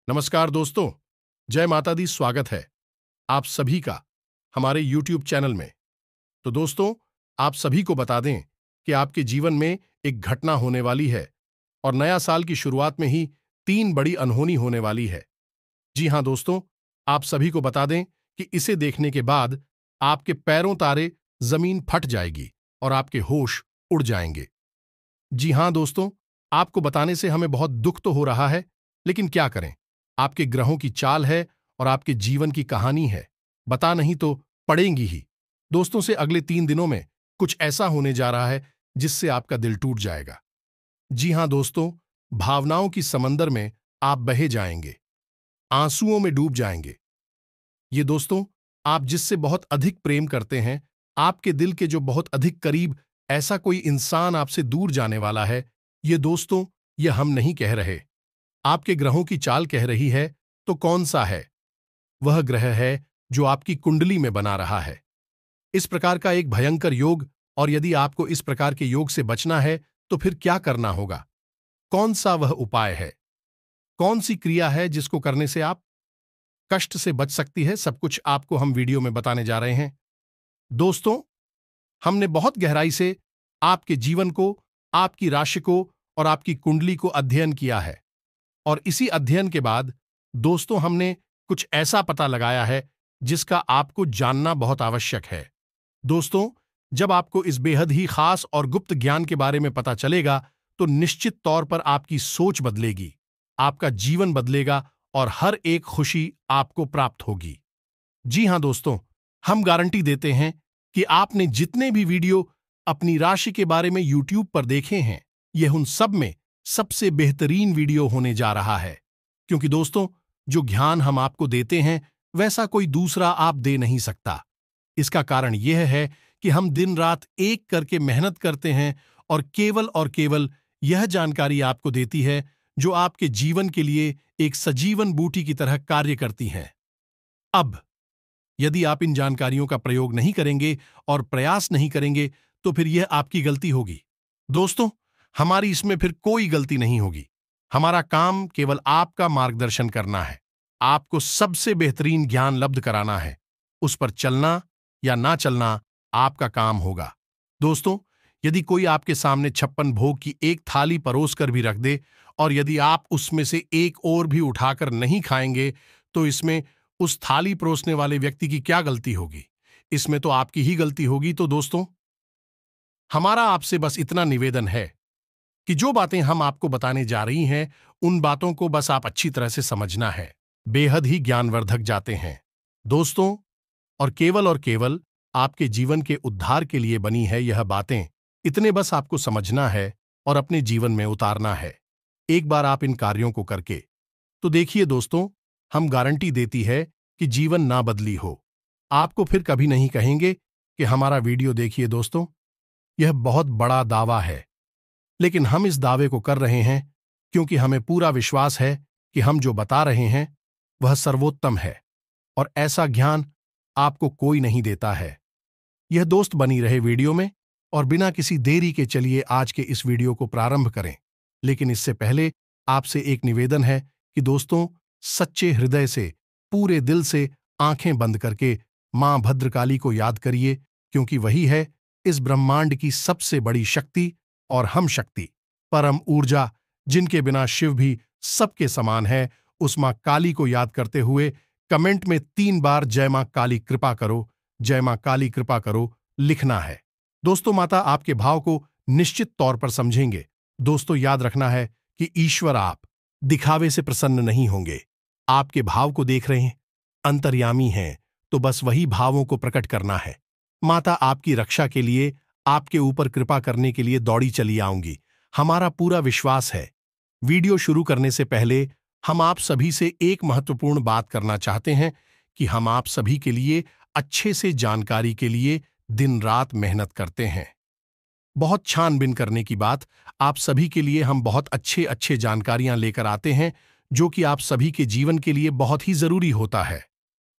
नमस्कार दोस्तों, जय माता दी। स्वागत है आप सभी का हमारे YouTube चैनल में। तो दोस्तों, आप सभी को बता दें कि आपके जीवन में एक घटना होने वाली है और नया साल की शुरुआत में ही 3 बड़ी अनहोनी होने वाली है। जी हां दोस्तों, आप सभी को बता दें कि इसे देखने के बाद आपके पैरों तारे जमीन फट जाएगी और आपके होश उड़ जाएंगे। जी हां दोस्तों, आपको बताने से हमें बहुत दुख तो हो रहा है, लेकिन क्या करें, आपके ग्रहों की चाल है और आपके जीवन की कहानी है। बता नहीं तो पड़ेंगी ही। दोस्तों से अगले 3 दिनों में कुछ ऐसा होने जा रहा है जिससे आपका दिल टूट जाएगा। जी हां दोस्तों, भावनाओं की समंदर में आप बहे जाएंगे, आंसुओं में डूब जाएंगे। ये दोस्तों, आप जिससे बहुत अधिक प्रेम करते हैं, आपके दिल के जो बहुत अधिक करीब ऐसा कोई इंसान आपसे दूर जाने वाला है, ये दोस्तों, ये हम नहीं कह रहे, आपके ग्रहों की चाल कह रही है। तो कौन सा है? वह ग्रह है जो आपकी कुंडली में बना रहा है इस प्रकार का एक भयंकर योग। और यदि आपको इस प्रकार के योग से बचना है तो फिर क्या करना होगा? कौन सा वह उपाय है? कौन सी क्रिया है जिसको करने से आप कष्ट से बच सकती है? सब कुछ आपको हम वीडियो में बताने जा रहे हैं। दोस्तों, हमने बहुत गहराई से आपके जीवन को, आपकी राशि को और आपकी कुंडली को अध्ययन किया है। और इसी अध्ययन के बाद दोस्तों, हमने कुछ ऐसा पता लगाया है जिसका आपको जानना बहुत आवश्यक है। दोस्तों, जब आपको इस बेहद ही खास और गुप्त ज्ञान के बारे में पता चलेगा तो निश्चित तौर पर आपकी सोच बदलेगी, आपका जीवन बदलेगा और हर एक खुशी आपको प्राप्त होगी। जी हां दोस्तों, हम गारंटी देते हैं कि आपने जितने भी वीडियो अपनी राशि के बारे में YouTube पर देखे हैं, यह उन सब में सबसे बेहतरीन वीडियो होने जा रहा है। क्योंकि दोस्तों, जो ज्ञान हम आपको देते हैं वैसा कोई दूसरा आप दे नहीं सकता। इसका कारण यह है कि हम दिन रात एक करके मेहनत करते हैं और केवल यह जानकारी आपको देती है जो आपके जीवन के लिए एक सजीवन बूटी की तरह कार्य करती हैं। अब यदि आप इन जानकारियों का प्रयोग नहीं करेंगे और प्रयास नहीं करेंगे तो फिर यह आपकी गलती होगी। दोस्तों, हमारी इसमें फिर कोई गलती नहीं होगी। हमारा काम केवल आपका मार्गदर्शन करना है, आपको सबसे बेहतरीन ज्ञान लब्ध कराना है। उस पर चलना या ना चलना आपका काम होगा। दोस्तों, यदि कोई आपके सामने 56 भोग की एक थाली परोस कर भी रख दे और यदि आप उसमें से एक और भी उठाकर नहीं खाएंगे तो इसमें उस थाली परोसने वाले व्यक्ति की क्या गलती होगी? इसमें तो आपकी ही गलती होगी। तो दोस्तों, हमारा आपसे बस इतना निवेदन है कि जो बातें हम आपको बताने जा रही हैं उन बातों को बस आप अच्छी तरह से समझना है। बेहद ही ज्ञानवर्धक जाते हैं दोस्तों, और केवल आपके जीवन के उद्धार के लिए बनी है यह बातें। इतने बस आपको समझना है और अपने जीवन में उतारना है। एक बार आप इन कार्यों को करके तो देखिए दोस्तों, हम गारंटी देती है कि जीवन ना बदली हो। आपको फिर कभी नहीं कहेंगे कि हमारा वीडियो देखिए। दोस्तों, यह बहुत बड़ा दावा है, लेकिन हम इस दावे को कर रहे हैं क्योंकि हमें पूरा विश्वास है कि हम जो बता रहे हैं वह सर्वोत्तम है और ऐसा ज्ञान आपको कोई नहीं देता है। यह दोस्त बनी रहे वीडियो में और बिना किसी देरी के चलिए आज के इस वीडियो को प्रारंभ करें। लेकिन इससे पहले आपसे एक निवेदन है कि दोस्तों, सच्चे हृदय से, पूरे दिल से आंखें बंद करके मां भद्रकाली को याद करिए, क्योंकि वही है इस ब्रह्मांड की सबसे बड़ी शक्ति और हम शक्ति, परम ऊर्जा, जिनके बिना शिव भी सबके समान है। उस मां काली को याद करते हुए कमेंट में 3 बार जय मां काली कृपा करो, जय मां काली कृपा करो लिखना है। दोस्तों, माता आपके भाव को निश्चित तौर पर समझेंगे। दोस्तों, याद रखना है कि ईश्वर आप दिखावे से प्रसन्न नहीं होंगे। आपके भाव को देख रहे हैं, अंतर्यामी हैं, तो बस वही भावों को प्रकट करना है। माता आपकी रक्षा के लिए, आपके ऊपर कृपा करने के लिए दौड़ी चली आऊंगी, हमारा पूरा विश्वास है। वीडियो शुरू करने से पहले हम आप सभी से एक महत्वपूर्ण बात करना चाहते हैं कि हम आप सभी के लिए अच्छे से जानकारी के लिए दिन रात मेहनत करते हैं। बहुत छानबीन करने की बात, आप सभी के लिए हम बहुत अच्छे जानकारियां लेकर आते हैं जो कि आप सभी के जीवन के लिए बहुत ही जरूरी होता है।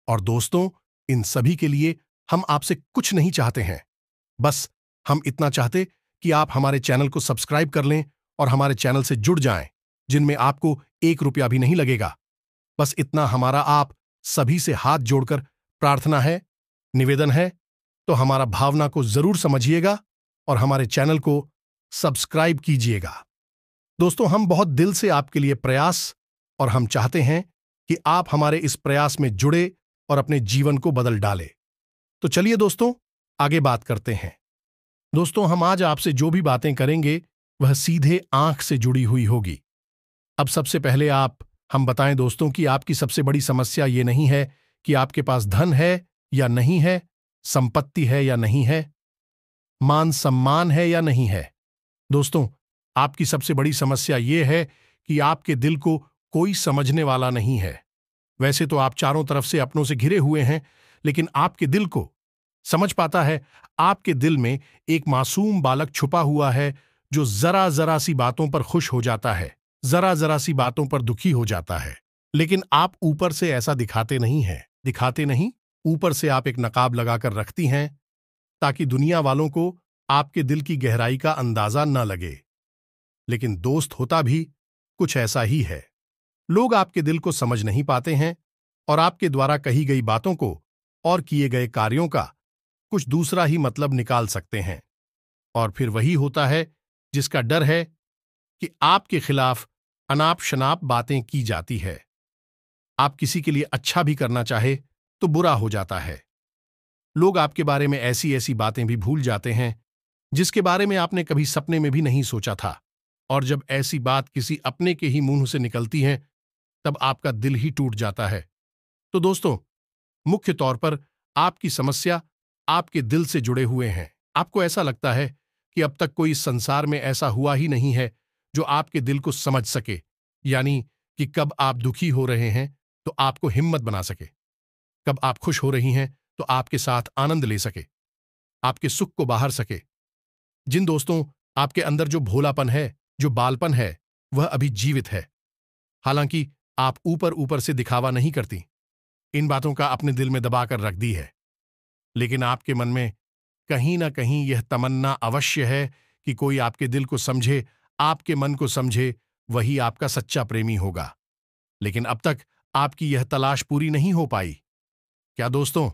और दोस्तों, इन सभी के लिए हम आपसे कुछ नहीं चाहते हैं, बस हम इतना चाहते कि आप हमारे चैनल को सब्सक्राइब कर लें और हमारे चैनल से जुड़ जाएं, जिनमें आपको 1 रुपया भी नहीं लगेगा। बस इतना हमारा आप सभी से हाथ जोड़कर प्रार्थना है, निवेदन है, तो हमारा भावना को जरूर समझिएगा और हमारे चैनल को सब्सक्राइब कीजिएगा। दोस्तों, हम बहुत दिल से आपके लिए प्रयास और हम चाहते हैं कि आप हमारे इस प्रयास में जुड़े और अपने जीवन को बदल डालें। तो चलिए दोस्तों, आगे बात करते हैं। दोस्तों, हम आज आपसे जो भी बातें करेंगे वह सीधे आंख से जुड़ी हुई होगी। अब सबसे पहले हम बताएं दोस्तों कि आपकी सबसे बड़ी समस्या ये नहीं है कि आपके पास धन है या नहीं है, संपत्ति है या नहीं है, मान सम्मान है या नहीं है। दोस्तों, आपकी सबसे बड़ी समस्या ये है कि आपके दिल को कोई समझने वाला नहीं है। वैसे तो आप चारों तरफ से अपनों से घिरे हुए हैं, लेकिन आपके दिल को समझ पाता है। आपके दिल में एक मासूम बालक छुपा हुआ है जो जरा जरा सी बातों पर खुश हो जाता है, जरा जरा सी बातों पर दुखी हो जाता है। लेकिन आप ऊपर से ऐसा दिखाते नहीं, ऊपर से आप एक नकाब लगाकर रखती हैं ताकि दुनिया वालों को आपके दिल की गहराई का अंदाजा न लगे। लेकिन दोस्त होता भी कुछ ऐसा ही है। लोग आपके दिल को समझ नहीं पाते हैं और आपके द्वारा कही गई बातों को और किए गए कार्यों का कुछ दूसरा ही मतलब निकाल सकते हैं। और फिर वही होता है जिसका डर है कि आपके खिलाफ अनाप शनाप बातें की जाती है। आप किसी के लिए अच्छा भी करना चाहे तो बुरा हो जाता है। लोग आपके बारे में ऐसी ऐसी बातें भी भूल जाते हैं जिसके बारे में आपने कभी सपने में भी नहीं सोचा था। और जब ऐसी बात किसी अपने के ही मुंह से निकलती है तब आपका दिल ही टूट जाता है। तो दोस्तों, मुख्य तौर पर आपकी समस्या आपके दिल से जुड़े हुए हैं। आपको ऐसा लगता है कि अब तक कोई इस संसार में ऐसा हुआ ही नहीं है जो आपके दिल को समझ सके, यानी कि कब आप दुखी हो रहे हैं तो आपको हिम्मत बना सके, कब आप खुश हो रही हैं तो आपके साथ आनंद ले सके, आपके सुख को बाहर सके। जिन दोस्तों, आपके अंदर जो भोलापन है, जो बालपन है, वह अभी जीवित है। हालांकि आप ऊपर ऊपर से दिखावा नहीं करती, इन बातों का अपने दिल में दबाकर रख दी है, लेकिन आपके मन में कहीं ना कहीं यह तमन्ना अवश्य है कि कोई आपके दिल को समझे, आपके मन को समझे, वही आपका सच्चा प्रेमी होगा। लेकिन अब तक आपकी यह तलाश पूरी नहीं हो पाई। क्या दोस्तों,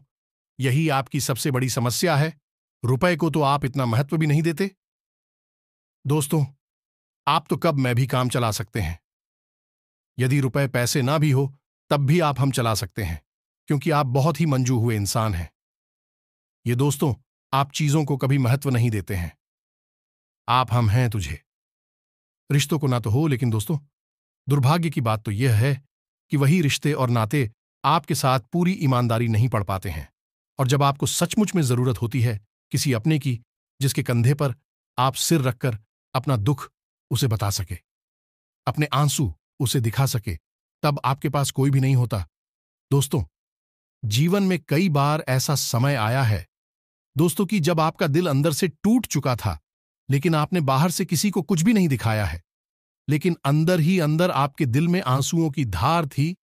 यही आपकी सबसे बड़ी समस्या है? रुपए को तो आप इतना महत्व भी नहीं देते। दोस्तों, आप तो कब मैं भी काम चला सकते हैं। यदि रुपए पैसे ना भी हो तब भी आप हम चला सकते हैं, क्योंकि आप बहुत ही मंजू हुए इंसान हैं। ये दोस्तों, आप चीजों को कभी महत्व नहीं देते हैं। आप हम हैं तुझे। रिश्तों को ना तो हो, लेकिन दोस्तों, दुर्भाग्य की बात तो यह है कि वही रिश्ते और नाते आपके साथ पूरी ईमानदारी नहीं पड़ पाते हैं। और जब आपको सचमुच में जरूरत होती है किसी अपने की, जिसके कंधे पर आप सिर रखकर अपना दुख उसे बता सके, अपने आंसू उसे दिखा सके, तब आपके पास कोई भी नहीं होता। दोस्तों, जीवन में कई बार ऐसा समय आया है दोस्तों कि जब आपका दिल अंदर से टूट चुका था, लेकिन आपने बाहर से किसी को कुछ भी नहीं दिखाया है। लेकिन अंदर ही अंदर आपके दिल में आंसुओं की धार थी,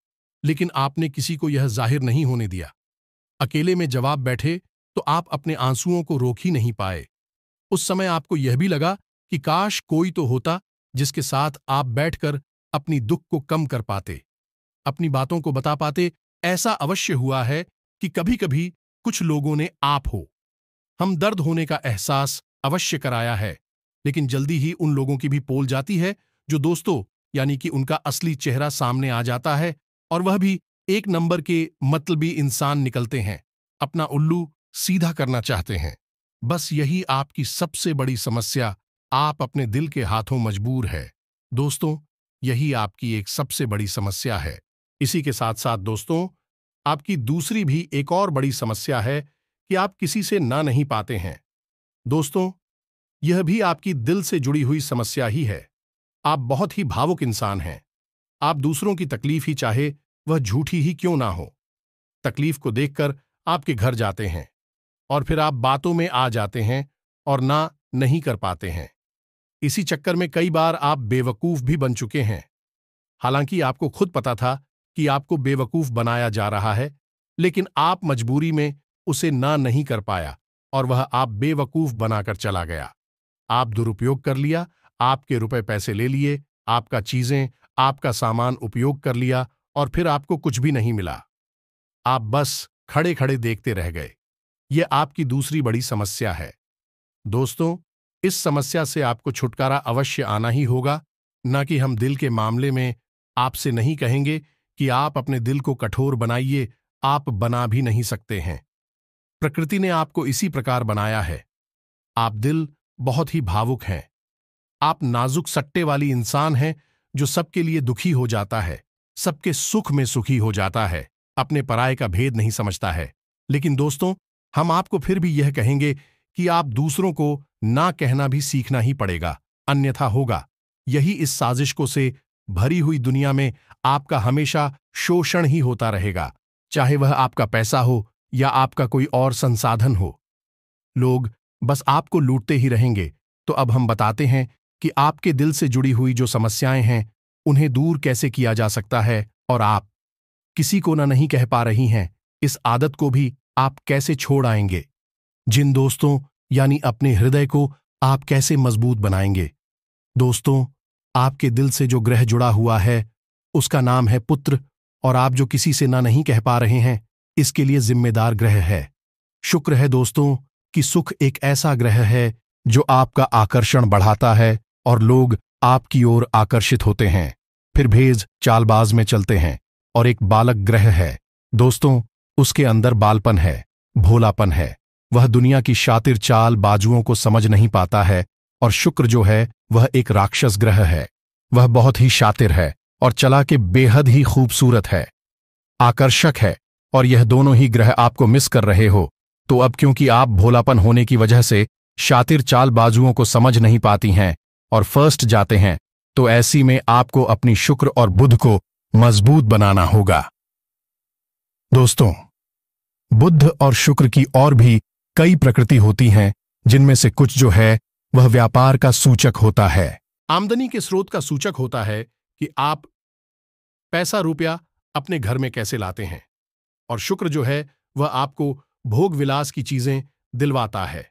लेकिन आपने किसी को यह जाहिर नहीं होने दिया। अकेले में जवाब बैठे तो आप अपने आंसुओं को रोक ही नहीं पाए। उस समय आपको यह भी लगा कि काश कोई तो होता जिसके साथ आप बैठकर अपनी दुख को कम कर पाते, अपनी बातों को बता पाते। ऐसा अवश्य हुआ है कि कभी कभी कुछ लोगों ने आप हो हम दर्द होने का एहसास अवश्य कराया है, लेकिन जल्दी ही उन लोगों की भी पोल जाती है जो दोस्तों, यानी कि उनका असली चेहरा सामने आ जाता है और वह भी एक नंबर के मतलबी इंसान निकलते हैं, अपना उल्लू सीधा करना चाहते हैं। बस यही आपकी सबसे बड़ी समस्या, आप अपने दिल के हाथों मजबूर है। दोस्तों, यही आपकी एक सबसे बड़ी समस्या है। इसी के साथ साथ दोस्तों, आपकी दूसरी भी एक और बड़ी समस्या है कि आप किसी से ना नहीं पाते हैं। दोस्तों, यह भी आपकी दिल से जुड़ी हुई समस्या ही है। आप बहुत ही भावुक इंसान हैं। आप दूसरों की तकलीफ ही चाहे वह झूठी ही क्यों ना हो, तकलीफ को देखकर आपके घर जाते हैं और फिर आप बातों में आ जाते हैं और ना नहीं कर पाते हैं। इसी चक्कर में कई बार आप बेवकूफ भी बन चुके हैं। हालांकि आपको खुद पता था कि आपको बेवकूफ बनाया जा रहा है, लेकिन आप मजबूरी में उसे ना नहीं कर पाया और वह आप बेवकूफ बनाकर चला गया। आप दुरुपयोग कर लिया, आपके रुपए पैसे ले लिए, आपका चीजें, आपका सामान उपयोग कर लिया और फिर आपको कुछ भी नहीं मिला। आप बस खड़े खड़े देखते रह गए। यह आपकी दूसरी बड़ी समस्या है। दोस्तों, इस समस्या से आपको छुटकारा अवश्य आना ही होगा। न कि हम दिल के मामले में आपसे नहीं कहेंगे कि आप अपने दिल को कठोर बनाइए, आप बना भी नहीं सकते हैं। प्रकृति ने आपको इसी प्रकार बनाया है। आप दिल बहुत ही भावुक हैं। आप नाजुक सट्टे वाली इंसान हैं जो सबके लिए दुखी हो जाता है, सबके सुख में सुखी हो जाता है, अपने पराये का भेद नहीं समझता है। लेकिन दोस्तों, हम आपको फिर भी यह कहेंगे कि आप दूसरों को ना कहना भी सीखना ही पड़ेगा, अन्यथा होगा यही इस साजिश को से भरी हुई दुनिया में आपका हमेशा शोषण ही होता रहेगा, चाहे वह आपका पैसा हो या आपका कोई और संसाधन हो। लोग बस आपको लूटते ही रहेंगे। तो अब हम बताते हैं कि आपके दिल से जुड़ी हुई जो समस्याएं हैं उन्हें दूर कैसे किया जा सकता है, और आप किसी को ना नहीं कह पा रही हैं, इस आदत को भी आप कैसे छोड़ आएंगे। जिन दोस्तों यानी अपने हृदय को आप कैसे मजबूत बनाएंगे। दोस्तों, आपके दिल से जो ग्रह जुड़ा हुआ है उसका नाम है पुत्र, और आप जो किसी से ना नहीं कह पा रहे हैं इसके लिए जिम्मेदार ग्रह है शुक्र है। दोस्तों, कि सुख एक ऐसा ग्रह है जो आपका आकर्षण बढ़ाता है और लोग आपकी ओर आकर्षित होते हैं, फिर भेज चालबाज में चलते हैं। और एक बालक ग्रह है दोस्तों, उसके अंदर बालपन है, भोलापन है, वह दुनिया की शातिर चाल बाजुओं को समझ नहीं पाता है। और शुक्र जो है वह एक राक्षस ग्रह है, वह बहुत ही शातिर है और चला के बेहद ही खूबसूरत है, आकर्षक है। और यह दोनों ही ग्रह आपको मिस कर रहे हो, तो अब क्योंकि आप भोलापन होने की वजह से शातिर चाल बाजुओं को समझ नहीं पाती हैं और फर्स्ट जाते हैं, तो ऐसी में आपको अपनी शुक्र और बुध को मजबूत बनाना होगा। दोस्तों, बुध और शुक्र की और भी कई प्रकृति होती हैं, जिनमें से कुछ जो है वह व्यापार का सूचक होता है, आमदनी के स्रोत का सूचक होता है कि आप पैसा रुपया अपने घर में कैसे लाते हैं। और शुक्र जो है वह आपको भोग विलास की चीजें दिलवाता है।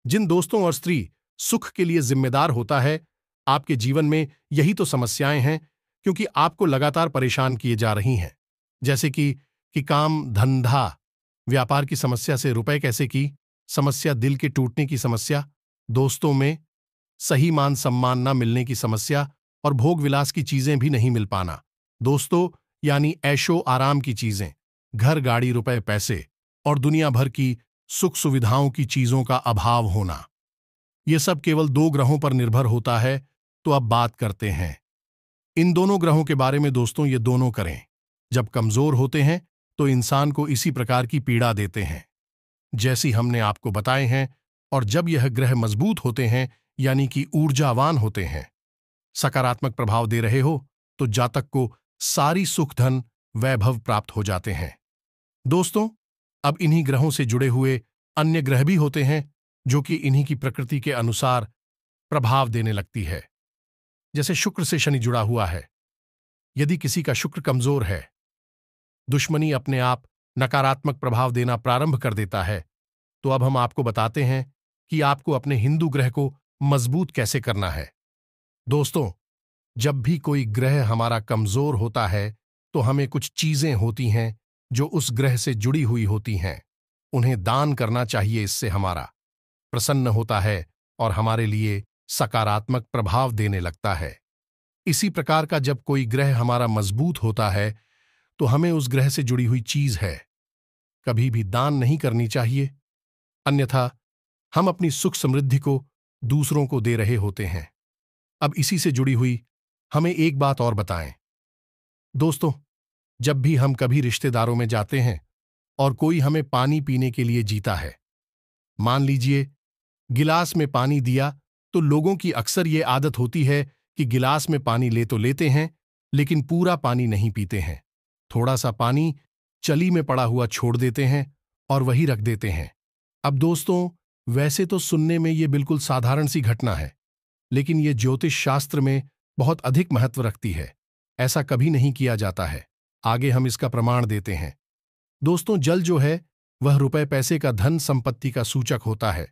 जिन दोस्तों और स्त्री सुख के लिए जिम्मेदार होता है, आपके जीवन में यही तो समस्याएं हैं, क्योंकि आपको लगातार परेशान किए जा रही हैं। जैसे कि काम धंधा व्यापार की समस्या से रुपए कैसे की समस्या, दिल के टूटने की समस्या, दोस्तों में सही मान सम्मान न मिलने की समस्या, और भोग विलास की चीजें भी नहीं मिल पाना। दोस्तों, यानी ऐशो आराम की चीजें, घर गाड़ी रुपए पैसे और दुनिया भर की सुख सुविधाओं की चीजों का अभाव होना, यह सब केवल दो ग्रहों पर निर्भर होता है। तो अब बात करते हैं इन दोनों ग्रहों के बारे में। दोस्तों, ये दोनों करें जब कमजोर होते हैं तो इंसान को इसी प्रकार की पीड़ा देते हैं जैसी हमने आपको बताए हैं। और जब यह ग्रह मजबूत होते हैं यानी कि ऊर्जावान होते हैं, सकारात्मक प्रभाव दे रहे हो, तो जातक को सारी सुख धन वैभव प्राप्त हो जाते हैं। दोस्तों, अब इन्हीं ग्रहों से जुड़े हुए अन्य ग्रह भी होते हैं जो कि इन्हीं की प्रकृति के अनुसार प्रभाव देने लगती है। जैसे शुक्र से शनि जुड़ा हुआ है। यदि किसी का शुक्र कमजोर है, दुश्मनी अपने आप नकारात्मक प्रभाव देना प्रारंभ कर देता है। तो अब हम आपको बताते हैं कि आपको अपने हिंदू ग्रह को मजबूत कैसे करना है। दोस्तों, जब भी कोई ग्रह हमारा कमजोर होता है तो हमें कुछ चीजें होती हैं जो उस ग्रह से जुड़ी हुई होती हैं, उन्हें दान करना चाहिए। इससे हमारा प्रसन्न होता है और हमारे लिए सकारात्मक प्रभाव देने लगता है। इसी प्रकार का जब कोई ग्रह हमारा मजबूत होता है तो हमें उस ग्रह से जुड़ी हुई चीज है कभी भी दान नहीं करनी चाहिए, अन्यथा हम अपनी सुख समृद्धि को दूसरों को दे रहे होते हैं। अब इसी से जुड़ी हुई हमें एक बात और बताएं। दोस्तों, जब भी हम कभी रिश्तेदारों में जाते हैं और कोई हमें पानी पीने के लिए जीता है, मान लीजिए गिलास में पानी दिया, तो लोगों की अक्सर ये आदत होती है कि गिलास में पानी ले तो लेते हैं लेकिन पूरा पानी नहीं पीते हैं, थोड़ा सा पानी चली में पड़ा हुआ छोड़ देते हैं और वही रख देते हैं। अब दोस्तों, वैसे तो सुनने में ये बिल्कुल साधारण सी घटना है, लेकिन ये ज्योतिष शास्त्र में बहुत अधिक महत्व रखती है। ऐसा कभी नहीं किया जाता है। आगे हम इसका प्रमाण देते हैं। दोस्तों, जल जो है वह रुपए पैसे का धन संपत्ति का सूचक होता है।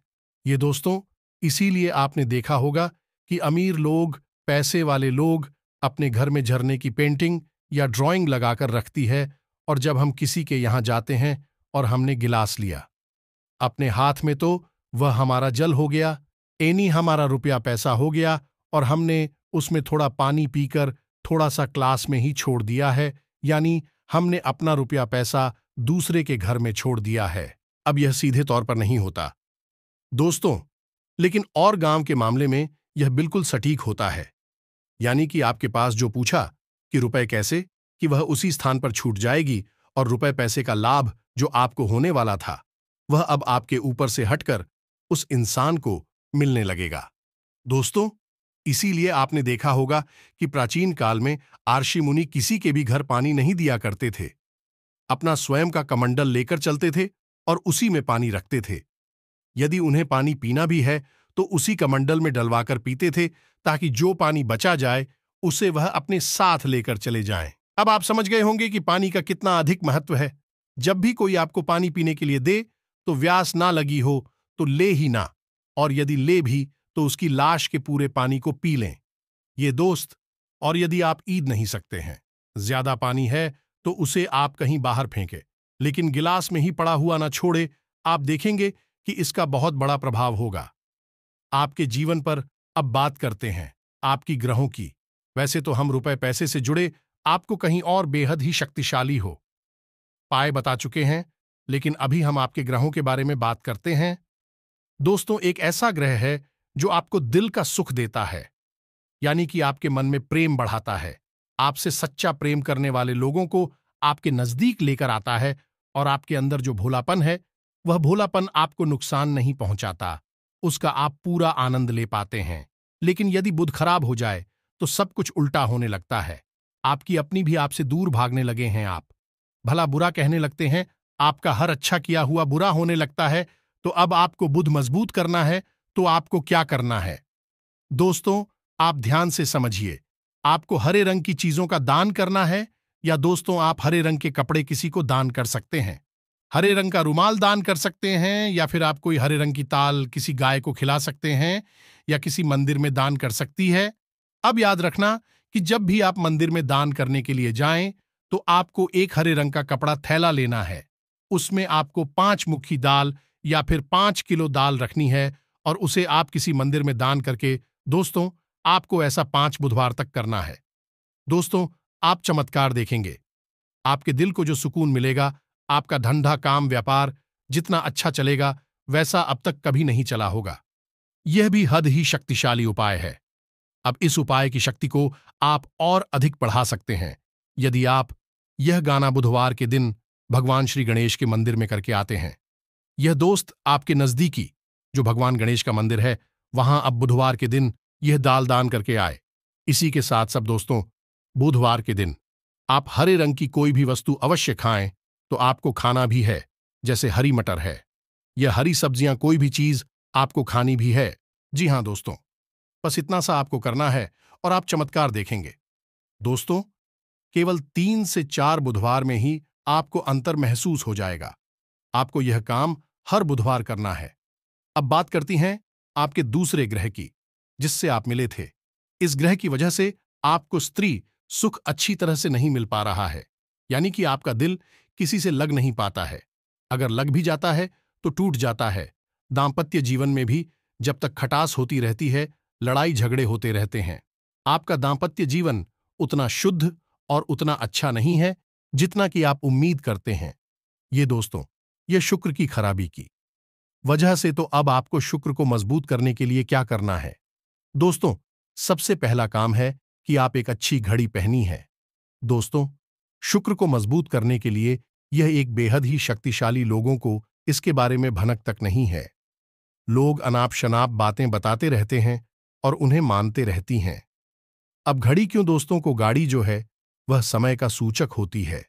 ये दोस्तों, इसीलिए आपने देखा होगा कि अमीर लोग, पैसे वाले लोग अपने घर में झरने की पेंटिंग या ड्राइंग लगाकर रखती है, और जब हम किसी के यहाँ जाते हैं और हमने गिलास लिया अपने हाथ में, तो वह हमारा जल हो गया, एनी हमारा रुपया पैसा हो गया, और हमने उसमें थोड़ा पानी पीकर थोड़ा सा क्लास में ही छोड़ दिया है, यानी हमने अपना रुपया पैसा दूसरे के घर में छोड़ दिया है। अब यह सीधे तौर पर नहीं होता दोस्तों, लेकिन और गांव के मामले में यह बिल्कुल सटीक होता है। यानी कि आपके पास जो पूछा कि रुपए कैसे, कि वह उसी स्थान पर छूट जाएगी और रुपए पैसे का लाभ जो आपको होने वाला था वह अब आपके ऊपर से हटकर उस इंसान को मिलने लगेगा। दोस्तों, इसीलिए आपने देखा होगा कि प्राचीन काल में आर्षि मुनि किसी के भी घर पानी नहीं दिया करते थे। अपना स्वयं का कमंडल लेकर चलते थे और उसी में पानी रखते थे। यदि उन्हें पानी पीना भी है तो उसी कमंडल में डलवाकर पीते थे, ताकि जो पानी बचा जाए उसे वह अपने साथ लेकर चले जाएं। अब आप समझ गए होंगे कि पानी का कितना अधिक महत्व है। जब भी कोई आपको पानी पीने के लिए दे तो व्यास ना लगी हो तो ले ही ना, और यदि ले भी तो उसकी लाश के पूरे पानी को पी लें। ये दोस्त, और यदि आप ईद नहीं सकते हैं, ज्यादा पानी है तो उसे आप कहीं बाहर फेंके, लेकिन गिलास में ही पड़ा हुआ ना छोड़े। आप देखेंगे कि इसका बहुत बड़ा प्रभाव होगा आपके जीवन पर। अब बात करते हैं आपकी ग्रहों की। वैसे तो हम रुपए पैसे से जुड़े आपको कहीं और बेहद ही शक्तिशाली हो पाए बता चुके हैं, लेकिन अभी हम आपके ग्रहों के बारे में बात करते हैं। दोस्तों, एक ऐसा ग्रह है जो आपको दिल का सुख देता है, यानी कि आपके मन में प्रेम बढ़ाता है, आपसे सच्चा प्रेम करने वाले लोगों को आपके नजदीक लेकर आता है, और आपके अंदर जो भोलापन है वह भोलापन आपको नुकसान नहीं पहुंचाता, उसका आप पूरा आनंद ले पाते हैं। लेकिन यदि बुध खराब हो जाए तो सब कुछ उल्टा होने लगता है। आपकी अपनी भी आपसे दूर भागने लगे हैं, आप भला बुरा कहने लगते हैं, आपका हर अच्छा किया हुआ बुरा होने लगता है। तो अब आपको बुध मजबूत करना है तो आपको क्या करना है? दोस्तों, आप ध्यान से समझिए। आपको हरे रंग की चीजों का दान करना है, या दोस्तों आप हरे रंग के कपड़े किसी को दान कर सकते हैं, हरे रंग का रुमाल दान कर सकते हैं, या फिर आप कोई हरे रंग की ताल किसी गाय को खिला सकते हैं, या किसी मंदिर में दान कर सकती है। अब याद रखना कि जब भी आप मंदिर में दान करने के लिए जाएं तो आपको एक हरे रंग का कपड़ा थैला लेना है। उसमें आपको 5 मुट्ठी दाल या फिर 5 किलो दाल रखनी है, और उसे आप किसी मंदिर में दान करके, दोस्तों आपको ऐसा 5 बुधवार तक करना है। दोस्तों, आप चमत्कार देखेंगे। आपके दिल को जो सुकून मिलेगा, आपका धंधा काम व्यापार जितना अच्छा चलेगा वैसा अब तक कभी नहीं चला होगा। यह भी हद ही शक्तिशाली उपाय है। अब इस उपाय की शक्ति को आप और अधिक बढ़ा सकते हैं यदि आप यह गाना बुधवार के दिन भगवान श्री गणेश के मंदिर में करके आते हैं। यह दोस्त आपके नजदीकी जो भगवान गणेश का मंदिर है, वहां अब बुधवार के दिन यह दाल दान करके आए। इसी के साथ सब दोस्तों, बुधवार के दिन आप हरे रंग की कोई भी वस्तु अवश्य खाएं, तो आपको खाना भी है, जैसे हरी मटर है, यह हरी सब्जियां कोई भी चीज आपको खानी भी है। जी हां दोस्तों, बस इतना सा आपको करना है और आप चमत्कार देखेंगे। दोस्तों, केवल 3 से 4 बुधवार में ही आपको अंतर महसूस हो जाएगा। आपको यह काम हर बुधवार करना है। अब बात करती हैं आपके दूसरे ग्रह की, जिससे आप मिले थे। इस ग्रह की वजह से आपको स्त्री सुख अच्छी तरह से नहीं मिल पा रहा है, यानी कि आपका दिल किसी से लग नहीं पाता है। अगर लग भी जाता है तो टूट जाता है। दाम्पत्य जीवन में भी जब तक खटास होती रहती है, लड़ाई झगड़े होते रहते हैं। आपका दाम्पत्य जीवन उतना शुद्ध और उतना अच्छा नहीं है जितना कि आप उम्मीद करते हैं। ये दोस्तों, यह शुक्र की खराबी की वजह से। तो अब आपको शुक्र को मजबूत करने के लिए क्या करना है? दोस्तों, सबसे पहला काम है कि आप एक अच्छी घड़ी पहनी है। दोस्तों, शुक्र को मजबूत करने के लिए यह एक बेहद ही शक्तिशाली, लोगों को इसके बारे में भनक तक नहीं है। लोग अनाप शनाप बातें बताते रहते हैं और उन्हें मानते रहती हैं। अब घड़ी क्यों दोस्तों, को गाड़ी जो है वह समय का सूचक होती है,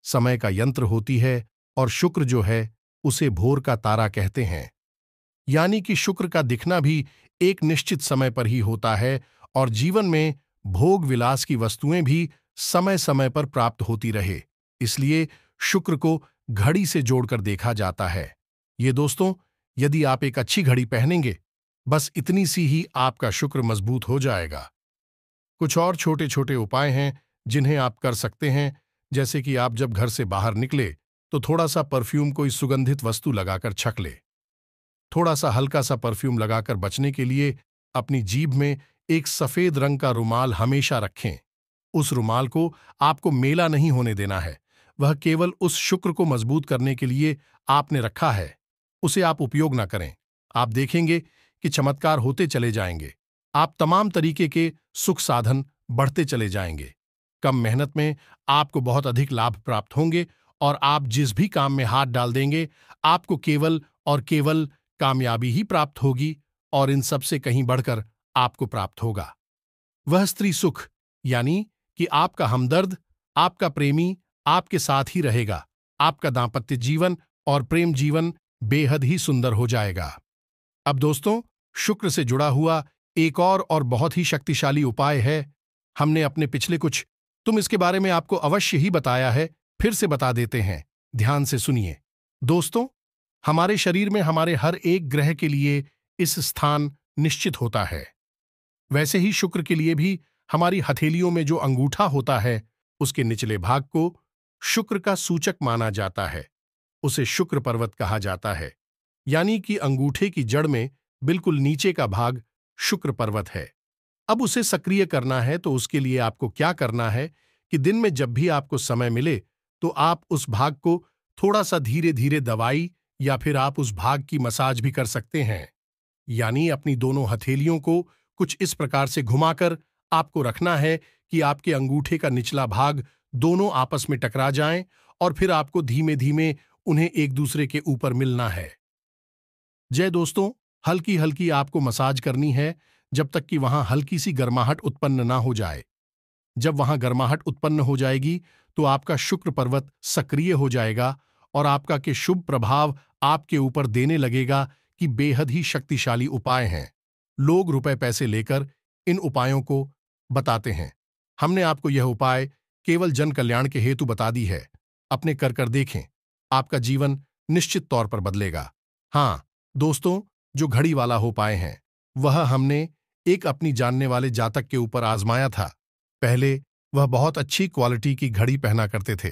समय का यंत्र होती है, और शुक्र जो है उसे भोर का तारा कहते हैं। यानी कि शुक्र का दिखना भी एक निश्चित समय पर ही होता है, और जीवन में भोग विलास की वस्तुएं भी समय समय पर प्राप्त होती रहे, इसलिए शुक्र को घड़ी से जोड़कर देखा जाता है। ये दोस्तों, यदि आप एक अच्छी घड़ी पहनेंगे, बस इतनी सी ही आपका शुक्र मजबूत हो जाएगा। कुछ और छोटे छोटे उपाय हैं जिन्हें आप कर सकते हैं, जैसे कि आप जब घर से बाहर निकले तो थोड़ा सा परफ्यूम कोई सुगंधित वस्तु लगाकर छक ले। थोड़ा सा हल्का सा परफ्यूम लगाकर बचने के लिए अपनी जीभ में एक सफेद रंग का रुमाल हमेशा रखें। उस रुमाल को आपको मेला नहीं होने देना है। वह केवल उस शुक्र को मजबूत करने के लिए आपने रखा है। उसे आप उपयोग ना करें। आप देखेंगे कि चमत्कार होते चले जाएंगे। आप तमाम तरीके के सुख साधन बढ़ते चले जाएंगे। कम मेहनत में आपको बहुत अधिक लाभ प्राप्त होंगे और आप जिस भी काम में हाथ डाल देंगे, आपको केवल और केवल कामयाबी ही प्राप्त होगी और इन सब से कहीं बढ़कर आपको प्राप्त होगा वह स्त्री सुख, यानी कि आपका हमदर्द, आपका प्रेमी आपके साथ ही रहेगा। आपका दांपत्य जीवन और प्रेम जीवन बेहद ही सुंदर हो जाएगा। अब दोस्तों, शुक्र से जुड़ा हुआ एक और बहुत ही शक्तिशाली उपाय है। हमने अपने पिछले कुछ तुम इसके बारे में आपको अवश्य ही बताया है, फिर से बता देते हैं। ध्यान से सुनिए दोस्तों। हमारे शरीर में हमारे हर एक ग्रह के लिए इस स्थान निश्चित होता है। वैसे ही शुक्र के लिए भी हमारी हथेलियों में जो अंगूठा होता है, उसके निचले भाग को शुक्र का सूचक माना जाता है। उसे शुक्र पर्वत कहा जाता है, यानी कि अंगूठे की जड़ में बिल्कुल नीचे का भाग शुक्र पर्वत है। अब उसे सक्रिय करना है तो उसके लिए आपको क्या करना है कि दिन में जब भी आपको समय मिले तो आप उस भाग को थोड़ा सा धीरे धीरे दबाई या फिर आप उस भाग की मसाज भी कर सकते हैं। यानी अपनी दोनों हथेलियों को कुछ इस प्रकार से घुमाकर आपको रखना है कि आपके अंगूठे का निचला भाग दोनों आपस में टकरा जाएं और फिर आपको धीमे धीमे उन्हें एक दूसरे के ऊपर मिलना है। जय दोस्तों, हल्की हल्की आपको मसाज करनी है जब तक कि वहां हल्की सी गर्माहट उत्पन्न ना हो जाए। जब वहां गर्माहट उत्पन्न हो जाएगी तो आपका शुक्र पर्वत सक्रिय हो जाएगा और आपका के शुभ प्रभाव आपके ऊपर देने लगेगा कि बेहद ही शक्तिशाली उपाय हैं। लोग रुपए पैसे लेकर इन उपायों को बताते हैं। हमने आपको यह उपाय केवल जन कल्याण के हेतु बता दी है। अपने कर देखें, आपका जीवन निश्चित तौर पर बदलेगा। हाँ दोस्तों, जो घड़ी वाला हो पाए हैं वह हमने एक अपनी जानने वाले जातक के ऊपर आजमाया था। पहले वह बहुत अच्छी क्वालिटी की घड़ी पहना करते थे।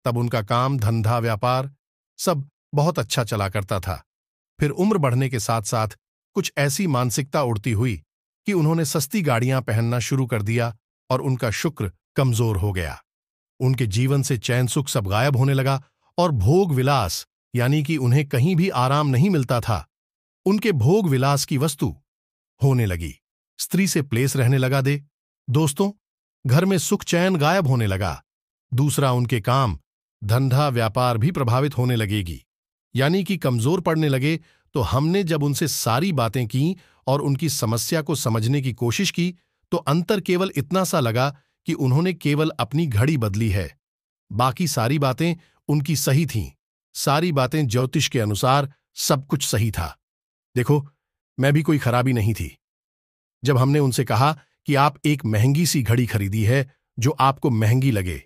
तब उनका काम धंधा व्यापार सब बहुत अच्छा चला करता था। फिर उम्र बढ़ने के साथ साथ कुछ ऐसी मानसिकता उड़ती हुई कि उन्होंने सस्ती गाड़ियां पहनना शुरू कर दिया और उनका शुक्र कमजोर हो गया। उनके जीवन से चैन सुख सब गायब होने लगा और भोग विलास, यानी कि उन्हें कहीं भी आराम नहीं मिलता था, उनके भोग विलास की वस्तु होने लगी। स्त्री से प्लेस रहने लगा दे। दोस्तों, घर में सुख चैन गायब होने लगा। दूसरा, उनके काम धंधा व्यापार भी प्रभावित होने लगेगी, यानी कि कमजोर पड़ने लगे। तो हमने जब उनसे सारी बातें की और उनकी समस्या को समझने की कोशिश की तो अंतर केवल इतना सा लगा कि उन्होंने केवल अपनी घड़ी बदली है। बाकी सारी बातें उनकी सही थीं। सारी बातें ज्योतिष के अनुसार सब कुछ सही था। देखो, मैं भी कोई खराबी नहीं थी। जब हमने उनसे कहा कि आप एक महंगी सी घड़ी खरीदी है जो आपको महंगी लगे।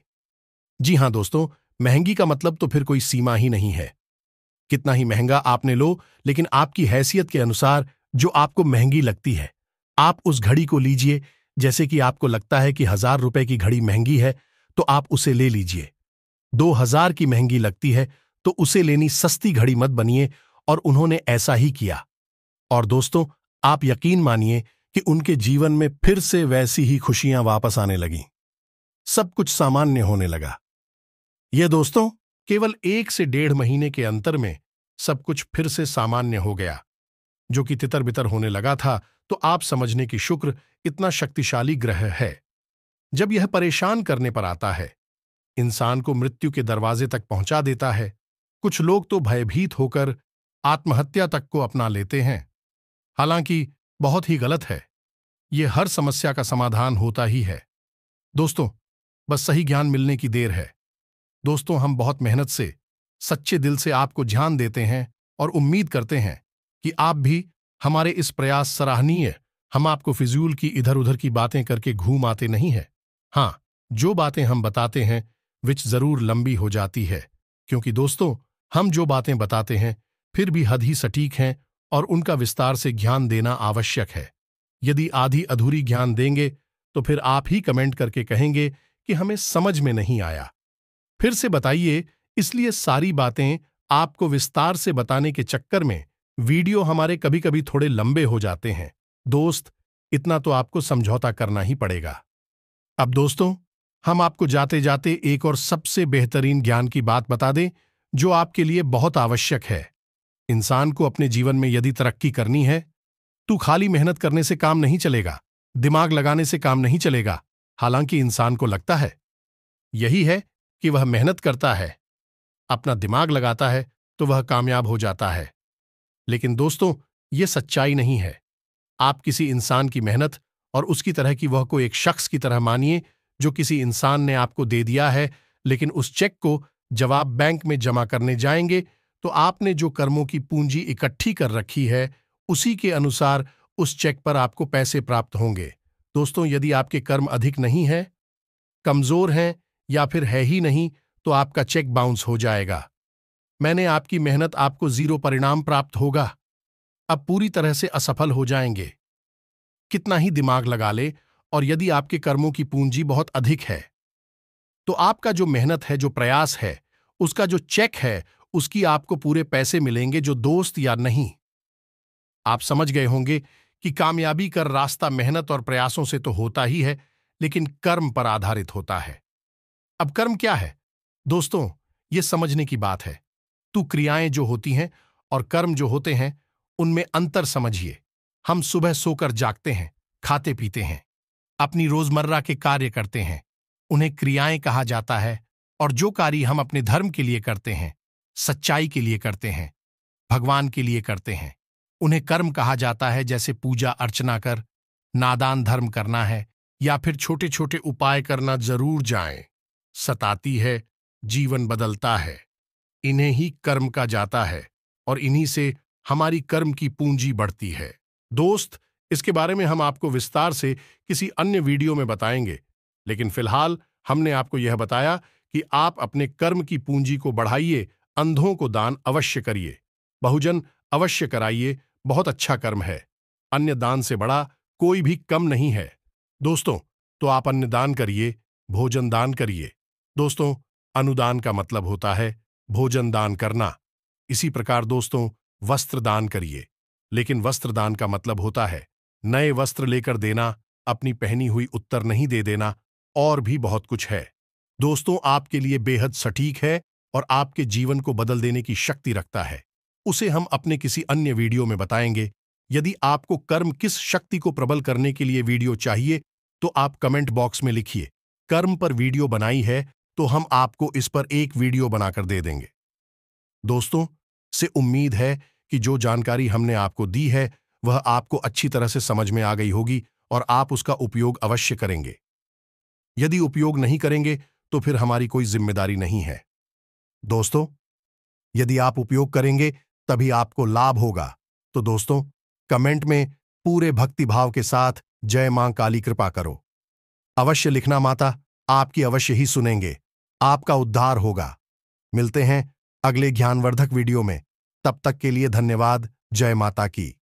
जी हां दोस्तों, महंगी का मतलब तो फिर कोई सीमा ही नहीं है। कितना ही महंगा आपने लो, लेकिन आपकी हैसियत के अनुसार जो आपको महंगी लगती है, आप उस घड़ी को लीजिए। जैसे कि आपको लगता है कि 1000 रुपए की घड़ी महंगी है तो आप उसे ले लीजिए। 2000 की महंगी लगती है तो उसे लेनी सस्ती घड़ी मत बनिए, और उन्होंने ऐसा ही किया। और दोस्तों, आप यकीन मानिए कि उनके जीवन में फिर से वैसी ही खुशियां वापस आने लगीं। सब कुछ सामान्य होने लगा। यह दोस्तों, केवल 1 से 1.5 महीने के अंतर में सब कुछ फिर से सामान्य हो गया। जो कि तितर बितर होने लगा था, तो आप समझने की शुक्र इतना शक्तिशाली ग्रह है। जब यह परेशान करने पर आता है, इंसान को मृत्यु के दरवाजे तक पहुंचा देता है। कुछ लोग तो भयभीत होकर आत्महत्या तक को अपना लेते हैं। हालांकि बहुत ही गलत है। यह हर समस्या का समाधान होता ही है। दोस्तों, बस सही ज्ञान मिलने की देर है। दोस्तों, हम बहुत मेहनत से, सच्चे दिल से आपको ध्यान देते हैं और उम्मीद करते हैं कि आप भी हमारे इस प्रयास सराहनीय। हम आपको फिजूल की इधर उधर की बातें करके घूम आते नहीं है। हाँ, जो बातें हम बताते हैं विच जरूर लंबी हो जाती है, क्योंकि दोस्तों, हम जो बातें बताते हैं फिर भी हद ही सटीक हैं और उनका विस्तार से ज्ञान देना आवश्यक है। यदि आधी अधूरी ज्ञान देंगे तो फिर आप ही कमेंट करके कहेंगे कि हमें समझ में नहीं आया। फिर से बताइए। इसलिए सारी बातें आपको विस्तार से बताने के चक्कर में वीडियो हमारे कभी कभी थोड़े लंबे हो जाते हैं। दोस्त, इतना तो आपको समझौता करना ही पड़ेगा। अब दोस्तों, हम आपको जाते जाते एक और सबसे बेहतरीन ज्ञान की बात बता दें जो आपके लिए बहुत आवश्यक है। इंसान को अपने जीवन में यदि तरक्की करनी है तो खाली मेहनत करने से काम नहीं चलेगा, दिमाग लगाने से काम नहीं चलेगा। हालांकि इंसान को लगता है यही है कि वह मेहनत करता है, अपना दिमाग लगाता है तो वह कामयाब हो जाता है। लेकिन दोस्तों, यह सच्चाई नहीं है। आप किसी इंसान की मेहनत और उसकी तरह की वह को एक शख्स की तरह मानिए जो किसी इंसान ने आपको दे दिया है, लेकिन उस चेक को जब आप बैंक में जमा करने जाएंगे तो आपने जो कर्मों की पूंजी इकट्ठी कर रखी है उसी के अनुसार उस चेक पर आपको पैसे प्राप्त होंगे। दोस्तों, यदि आपके कर्म अधिक नहीं है, कमजोर हैं या फिर है ही नहीं तो आपका चेक बाउंस हो जाएगा। मैंने आपकी मेहनत आपको 0 परिणाम प्राप्त होगा। अब पूरी तरह से असफल हो जाएंगे। कितना ही दिमाग लगा ले, और यदि आपके कर्मों की पूंजी बहुत अधिक है तो आपका जो मेहनत है, जो प्रयास है, उसका जो चेक है, उसकी आपको पूरे पैसे मिलेंगे। जो दोस्त या नहीं, आप समझ गए होंगे कि कामयाबी का रास्ता मेहनत और प्रयासों से तो होता ही है, लेकिन कर्म पर आधारित होता है। अब कर्म क्या है दोस्तों, यह समझने की बात है। तो क्रियाएं जो होती हैं और कर्म जो होते हैं, उनमें अंतर समझिए। हम सुबह सोकर जागते हैं, खाते पीते हैं, अपनी रोजमर्रा के कार्य करते हैं, उन्हें क्रियाएं कहा जाता है। और जो कार्य हम अपने धर्म के लिए करते हैं, सच्चाई के लिए करते हैं, भगवान के लिए करते हैं, उन्हें कर्म कहा जाता है। जैसे पूजा अर्चना कर, नादान धर्म करना है, या फिर छोटे छोटे उपाय करना जरूर जाएं, सताती है, जीवन बदलता है। इन्हें ही कर्म का जाता है और इन्हीं से हमारी कर्म की पूंजी बढ़ती है। दोस्त, इसके बारे में हम आपको विस्तार से किसी अन्य वीडियो में बताएंगे, लेकिन फिलहाल हमने आपको यह बताया कि आप अपने कर्म की पूंजी को बढ़ाइए। अंधों को दान अवश्य करिए, बहुजन अवश्य कराइए, बहुत अच्छा कर्म है। अन्य दान से बड़ा कोई भी कम नहीं है। दोस्तों, तो आप अन्य दान करिए, भोजन दान करिए। दोस्तों, अनुदान का मतलब होता है भोजन दान करना। इसी प्रकार दोस्तों, वस्त्र दान करिए, लेकिन वस्त्र दान का मतलब होता है नए वस्त्र लेकर देना, अपनी पहनी हुई उत्तर नहीं दे देना, और भी बहुत कुछ है। दोस्तों, आपके लिए बेहद सटीक है और आपके जीवन को बदल देने की शक्ति रखता है। उसे हम अपने किसी अन्य वीडियो में बताएंगे। यदि आपको कर्म किस शक्ति को प्रबल करने के लिए वीडियो चाहिए तो आप कमेंट बॉक्स में लिखिए। कर्म पर वीडियो बनाई है तो हम आपको इस पर एक वीडियो बनाकर दे देंगे। दोस्तों, से उम्मीद है कि जो जानकारी हमने आपको दी है वह आपको अच्छी तरह से समझ में आ गई होगी और आप उसका उपयोग अवश्य करेंगे। यदि उपयोग नहीं करेंगे तो फिर हमारी कोई जिम्मेदारी नहीं है। दोस्तों, यदि आप उपयोग करेंगे तभी आपको लाभ होगा। तो दोस्तों, कमेंट में पूरे भक्ति भाव के साथ जय मां काली कृपा करो। अवश्य लिखना माता, आपकी अवश्य ही सुनेंगे। आपका उद्धार होगा। मिलते हैं अगले ज्ञानवर्धक वीडियो में। तब तक के लिए धन्यवाद। जय माता की।